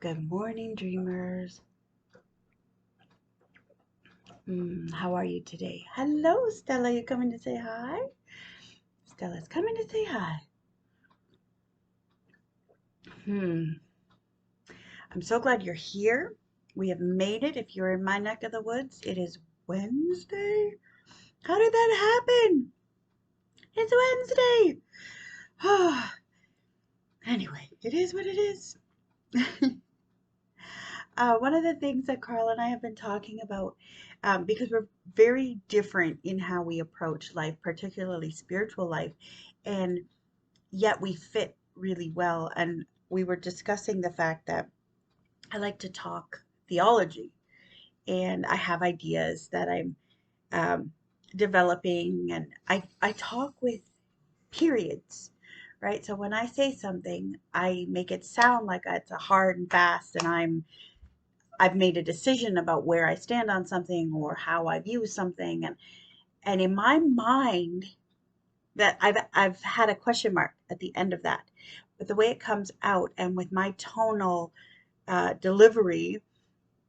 Good morning, dreamers. How are you today? Hello, Stella. You coming to say hi? Stella's coming to say hi. Hmm. I'm so glad you're here. We have made it. If you're in my neck of the woods, it is Wednesday. How did that happen? It's Wednesday. Anyway, it is what it is. One of the things that Carl and I have been talking about, because we're very different in how we approach life, particularly spiritual life, and yet we fit really well. And we were discussing the fact that I like to talk theology, and I have ideas that I'm um, developing, and I talk with periods. Right. So when I say something, I make it sound like it's a hard and fast, and I've made a decision about where I stand on something or how I view something, and in my mind that I've had a question mark at the end of that, but the way it comes out and with my tonal delivery,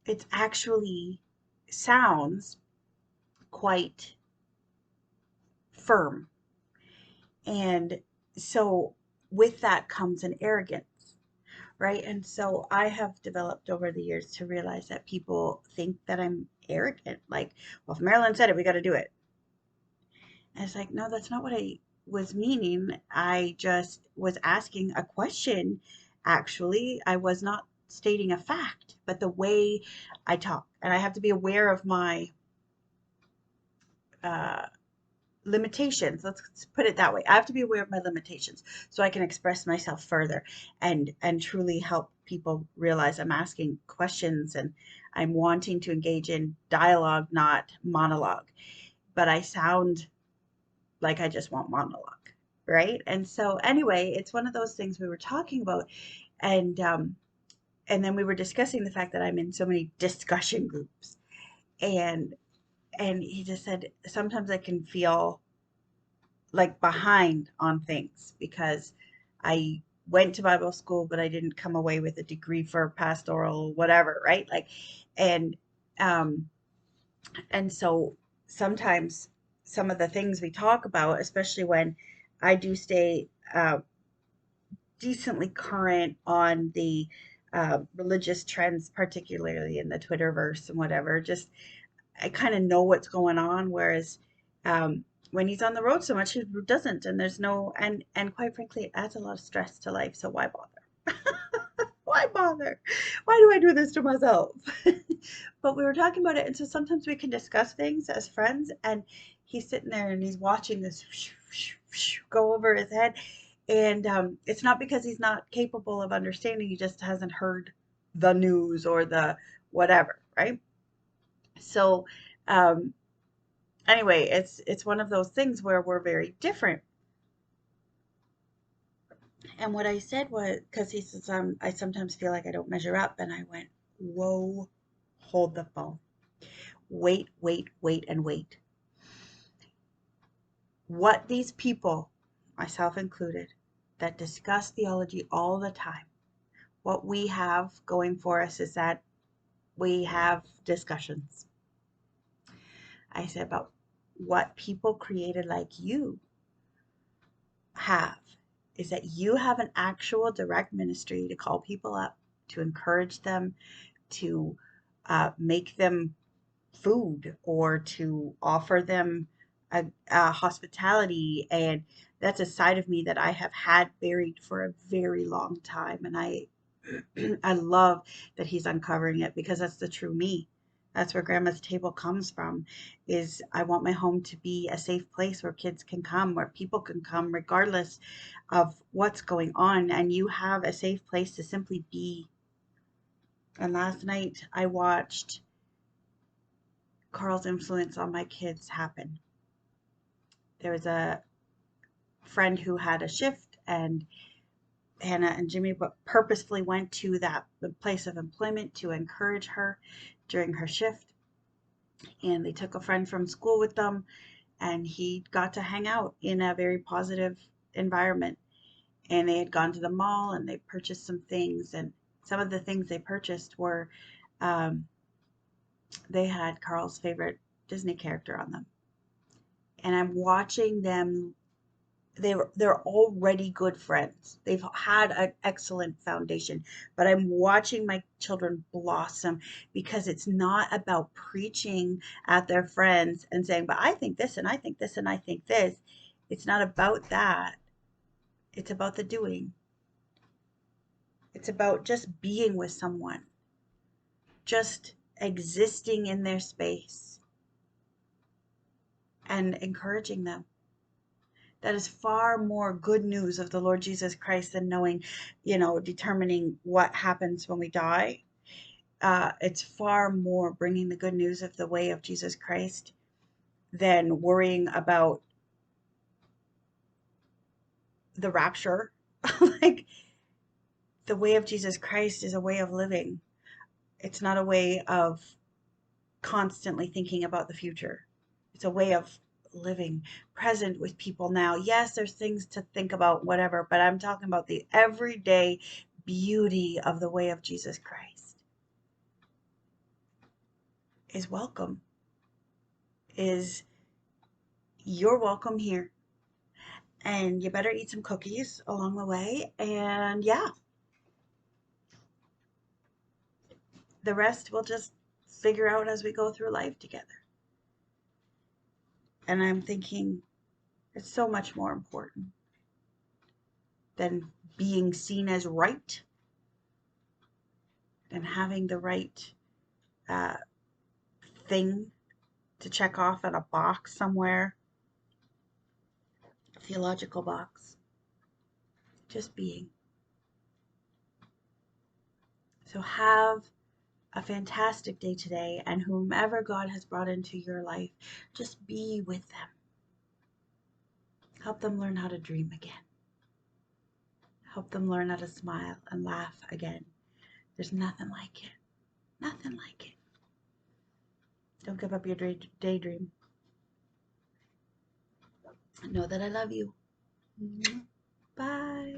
it actually sounds quite firm, and so with that comes an arrogance, right? And so I have developed over the years to realize that people think that I'm arrogant. Like, well, if Marilyn said it, we got to do it. And it's like, no, that's not what I was meaning. I just was asking a question. Actually, I was not stating a fact, but the way I talk, and I have to be aware of my uh, limitations. Let's put it that way. I have to be aware of my limitations so I can express myself further and truly help people realize I'm asking questions and I'm wanting to engage in dialogue, not monologue. But I sound like I just want monologue, right? And so anyway, it's one of those things we were talking about, and and then we were discussing the fact that I'm in so many discussion groups, and he just said sometimes I can feel like behind on things because I went to Bible school, but I didn't come away with a degree for pastoral, whatever, right? Like, and um, and so sometimes some of the things we talk about, especially when I do stay decently current on the religious trends, particularly in the Twitterverse and whatever, just I kind of know what's going on. Whereas when he's on the road so much, he doesn't, and there's no, and quite frankly, it adds a lot of stress to life. So why bother? Why bother? Why do I do this to myself? But we were talking about it, and so sometimes we can discuss things as friends, and he's sitting there and he's watching this go over his head, and it's not because he's not capable of understanding; he just hasn't heard the news or the whatever, right? So, um, anyway, it's one of those things where we're very different. And what I said was, because he says, I sometimes feel like I don't measure up, and I went, whoa, hold the phone. Wait, wait, wait, and wait. What these people, myself included, that discuss theology all the time, what we have going for us is that we have discussions. I said, but what people created like you have is that you have an actual direct ministry to call people up, to encourage them, to make them food, or to offer them a hospitality. And that's a side of me that I have had buried for a very long time. And I love that he's uncovering it because that's the true me. That's where Grandma's Table comes from, is I want my home to be a safe place where kids can come, where people can come regardless of what's going on. And you have a safe place to simply be. And last night I watched Carl's influence on my kids happen. There was a friend who had a shift, and Hannah and Jimmy purposefully went to that place of employment to encourage her during her shift. And they took a friend from school with them, and he got to hang out in a very positive environment. And they had gone to the mall and they purchased some things, and Some of the things they purchased were, um, they had Carl's favorite Disney character on them. And I'm watching them. They're already good friends. They've had an excellent foundation, but I'm watching my children blossom because it's not about preaching at their friends and saying, but I think this and I think this and I think this. It's not about that. It's about the doing. It's about just being with someone, just existing in their space and encouraging them. That is far more good news of the Lord Jesus Christ than knowing, determining what happens when we die. It's far more bringing the good news of the way of Jesus Christ than worrying about the rapture. Like, the way of Jesus Christ is a way of living. It's not a way of constantly thinking about the future. It's a way of living present with people now. Yes, there's things to think about, whatever, but I'm talking about the everyday beauty of the way of Jesus Christ is welcome. Is you're welcome here. And you better eat some cookies along the way. And yeah, the rest we'll just figure out as we go through life together. And I'm thinking it's so much more important than being seen as right and having the right uh, thing to check off in a box somewhere, a theological box. Just being. So have a fantastic day today, and whomever God has brought into your life, just be with them. Help them learn how to dream again. Help them learn how to smile and laugh again. There's nothing like it. Nothing like it. Don't give up your daydream. Know that I love you. Bye.